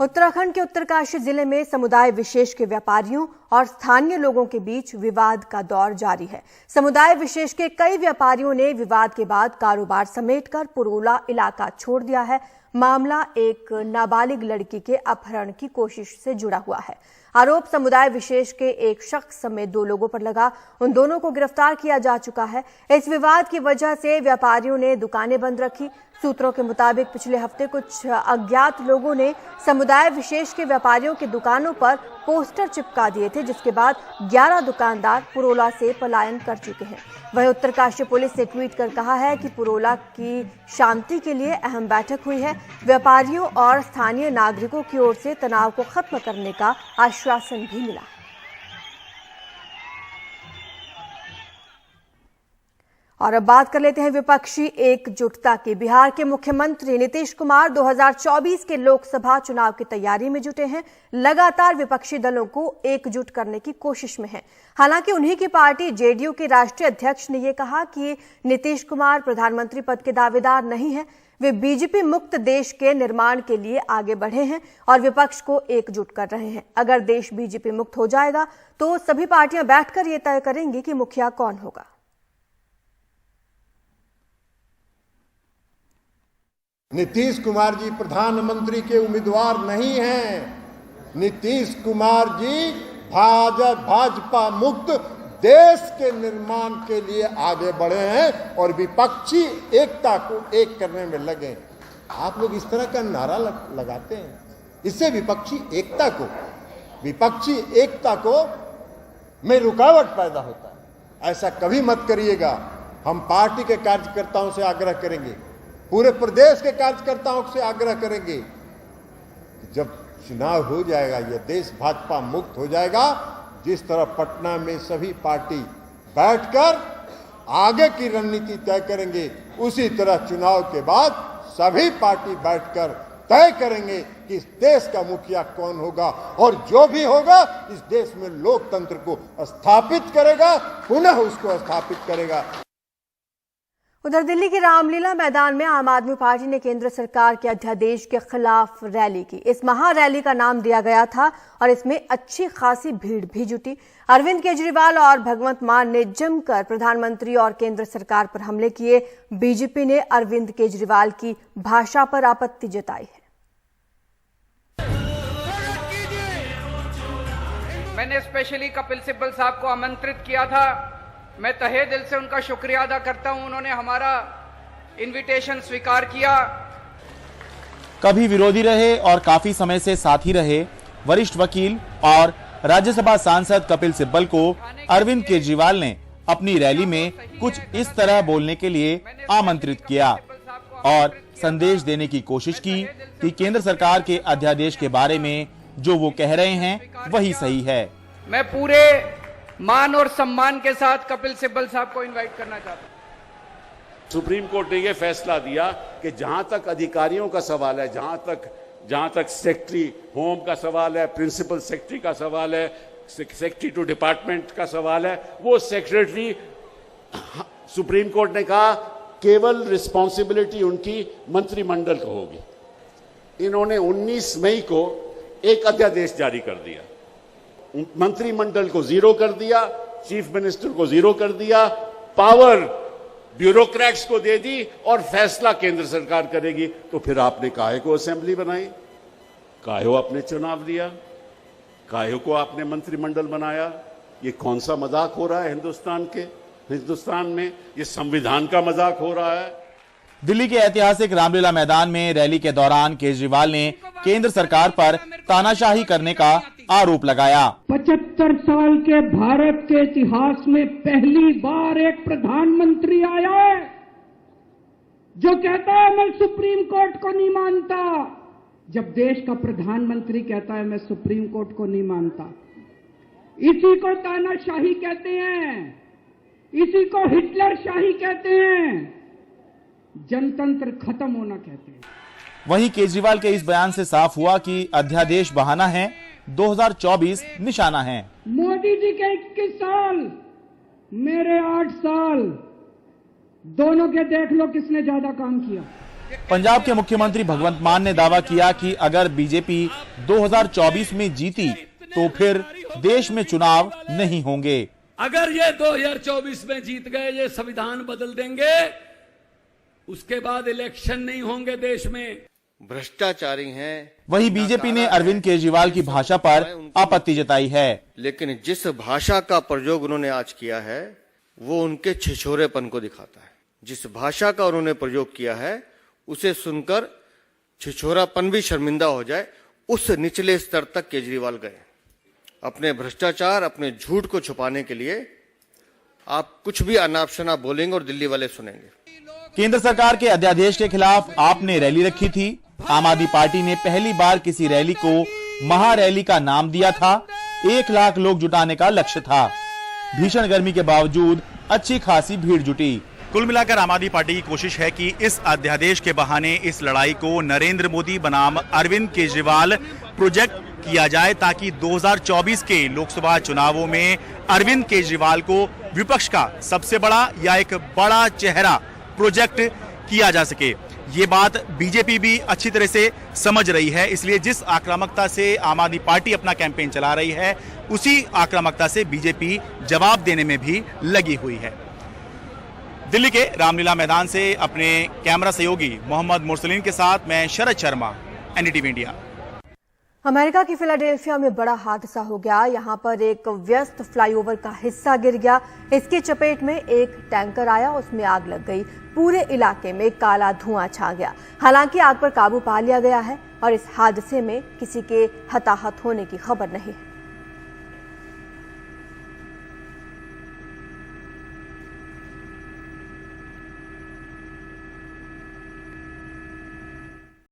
उत्तराखंड के उत्तरकाशी जिले में समुदाय विशेष के व्यापारियों और स्थानीय लोगों के बीच विवाद का दौर जारी है। समुदाय विशेष के कई व्यापारियों ने विवाद के बाद कारोबार समेटकर पुरोला इलाका छोड़ दिया है। मामला एक नाबालिग लड़की के अपहरण की कोशिश से जुड़ा हुआ है। आरोप समुदाय विशेष के एक शख्स समेत 2 लोगों पर लगा। उन दोनों को गिरफ्तार किया जा चुका है। इस विवाद की वजह से व्यापारियों ने दुकानें बंद रखी। सूत्रों के मुताबिक पिछले हफ्ते कुछ अज्ञात लोगों ने समुदाय विशेष के व्यापारियों की दुकानों पर पोस्टर चिपका दिए थे, जिसके बाद 11 दुकानदार पुरोला से पलायन कर चुके हैं। वहीं उत्तरकाशी पुलिस ने ट्वीट कर कहा है कि पुरोला की शांति के लिए अहम बैठक हुई है। व्यापारियों और स्थानीय नागरिकों की ओर से तनाव को खत्म करने का आश्वासन भी मिला। और अब बात कर लेते हैं विपक्षी एकजुटता की। बिहार के मुख्यमंत्री नीतीश कुमार 2024 के लोकसभा चुनाव की तैयारी में जुटे हैं। लगातार विपक्षी दलों को एकजुट करने की कोशिश में हैं। हालांकि उन्हीं की पार्टी जेडीयू के राष्ट्रीय अध्यक्ष ने यह कहा कि नीतीश कुमार प्रधानमंत्री पद के दावेदार नहीं है। वे बीजेपी मुक्त देश के निर्माण के लिए आगे बढ़े हैं और विपक्ष को एकजुट कर रहे हैं। अगर देश बीजेपी मुक्त हो जाएगा तो सभी पार्टियां बैठकर ये तय करेंगी कि मुखिया कौन होगा। नीतीश कुमार जी प्रधानमंत्री के उम्मीदवार नहीं हैं। नीतीश कुमार जी भाजपा मुक्त देश के निर्माण के लिए आगे बढ़े हैं और विपक्षी एकता को एक करने में लगे हैं। आप लोग इस तरह का नारा लगाते हैं, इससे विपक्षी एकता को में रुकावट पैदा होता है। ऐसा कभी मत करिएगा। हम पार्टी के कार्यकर्ताओं से आग्रह करेंगे, पूरे प्रदेश के कार्यकर्ताओं से आग्रह करेंगे कि जब चुनाव हो जाएगा, यह देश भाजपा मुक्त हो जाएगा, जिस तरह पटना में सभी पार्टी बैठकर आगे की रणनीति तय करेंगे, उसी तरह चुनाव के बाद सभी पार्टी बैठकर तय करेंगे कि इस देश का मुखिया कौन होगा और जो भी होगा इस देश में लोकतंत्र को स्थापित करेगा, पुनः उसको स्थापित करेगा। उधर दिल्ली के रामलीला मैदान में आम आदमी पार्टी ने केंद्र सरकार के अध्यादेश के खिलाफ रैली की। इस महारैली का नाम दिया गया था और इसमें अच्छी खासी भीड़ भी जुटी। अरविंद केजरीवाल और भगवंत मान ने जमकर प्रधानमंत्री और केंद्र सरकार पर हमले किए। बीजेपी ने अरविंद केजरीवाल की भाषा पर आपत्ति जताई है। मैंने स्पेशली कपिल सिब्बल साहब को आमंत्रित किया था। मैं तहे दिल से उनका शुक्रिया अदा करता हूं, उन्होंने हमारा इनविटेशन स्वीकार किया। कभी विरोधी रहे और काफी समय से साथी रहे वरिष्ठ वकील और राज्यसभा सांसद कपिल सिब्बल को अरविंद केजरीवाल ने अपनी रैली में कुछ इस तरह बोलने के लिए आमंत्रित किया और संदेश देने की कोशिश की कि केंद्र सरकार के अध्यादेश के बारे में जो वो कह रहे हैं वही सही है। मैं पूरे मान और सम्मान के साथ कपिल सिब्बल साहब को इनवाइट करना चाहता हूं। सुप्रीम कोर्ट ने यह फैसला दिया कि जहां तक अधिकारियों का सवाल है, जहां तक सेक्रेटरी होम का सवाल है, प्रिंसिपल सेक्रेटरी का सवाल है, सेक्रेटरी टू डिपार्टमेंट का सवाल है, वो सेक्रेटरी, सुप्रीम कोर्ट ने कहा केवल रिस्पॉन्सिबिलिटी उनकी मंत्रिमंडल को होगी। इन्होंने 19 मई को एक अध्यादेश जारी कर दिया, मंत्रिमंडल को जीरो कर दिया, चीफ मिनिस्टर को जीरो कर दिया, पावर ब्यूरोक्रेट्स को दे दी और फैसला केंद्र सरकार करेगी। तो फिर आपने काहे को असेंबली बनाई, काहे को आपने चुनाव दिया, काहे को आपने मंत्रिमंडल बनाया? ये कौन सा मजाक हो रहा है हिंदुस्तान में? ये संविधान का मजाक हो रहा है। दिल्ली के ऐतिहासिक रामलीला मैदान में रैली के दौरान केजरीवाल ने केंद्र सरकार पर तानाशाही करने का आरोप लगाया। 75 साल के भारत के इतिहास में पहली बार एक प्रधानमंत्री आया है जो कहता है मैं सुप्रीम कोर्ट को नहीं मानता। जब देश का प्रधानमंत्री कहता है मैं सुप्रीम कोर्ट को नहीं मानता, इसी को तानाशाही कहते हैं, इसी को हिटलर शाही कहते हैं, जनतंत्र खत्म होना कहते हैं। वहीं केजरीवाल के इस बयान से साफ हुआ कि अध्यादेश बहाना है, 2024 निशाना है। मोदी जी के 21 साल, मेरे 8 साल, दोनों के देख लो किसने ज्यादा काम किया। पंजाब के मुख्यमंत्री भगवंत मान ने दावा किया कि अगर बीजेपी 2024 में जीती तो फिर देश में चुनाव नहीं होंगे। अगर ये 2024 में जीत गए, ये संविधान बदल देंगे, उसके बाद इलेक्शन नहीं होंगे देश में। भ्रष्टाचारी हैं। वहीं बीजेपी ने अरविंद केजरीवाल की भाषा पर आपत्ति जताई है। लेकिन जिस भाषा का प्रयोग उन्होंने आज किया है वो उनके छिछोरेपन को दिखाता है। जिस भाषा का उन्होंने प्रयोग किया है उसे सुनकर छिछोरापन भी शर्मिंदा हो जाए, उस निचले स्तर तक केजरीवाल गए। अपने भ्रष्टाचार, अपने झूठ को छुपाने के लिए आप कुछ भी अनाप शनाप बोलेंगे और दिल्ली वाले सुनेंगे। केंद्र सरकार के अध्यादेश के खिलाफ आपने रैली रखी थी। आम आदमी पार्टी ने पहली बार किसी रैली को महारैली का नाम दिया था। 1 लाख लोग जुटाने का लक्ष्य था। भीषण गर्मी के बावजूद अच्छी खासी भीड़ जुटी। कुल मिलाकर आम आदमी पार्टी की कोशिश है कि इस अध्यादेश के बहाने इस लड़ाई को नरेंद्र मोदी बनाम अरविंद केजरीवाल प्रोजेक्ट किया जाए, ताकि 2024 के लोकसभा चुनावों में अरविंद केजरीवाल को विपक्ष का सबसे बड़ा या एक बड़ा चेहरा प्रोजेक्ट किया जा सके। ये बात बीजेपी भी अच्छी तरह से समझ रही है। इसलिए जिस आक्रामकता से आम आदमी पार्टी अपना कैंपेन चला रही है, उसी आक्रामकता से बीजेपी जवाब देने में भी लगी हुई है। दिल्ली के रामलीला मैदान से अपने कैमरा सहयोगी मोहम्मद मुरसलीन के साथ मैं Sharad Sharma, NDTV India. America की फिलाडेल्फिया में बड़ा हादसा हो गया। यहां पर एक व्यस्त फ्लाईओवर का हिस्सा गिर गया। इसकी चपेट में एक टैंकर आया, उसमें आग लग गई। पूरे इलाके में काला धुआं छा गया। हालांकि आग पर काबू पा लिया गया है और इस हादसे में किसी के हताहत होने की खबर नहीं है।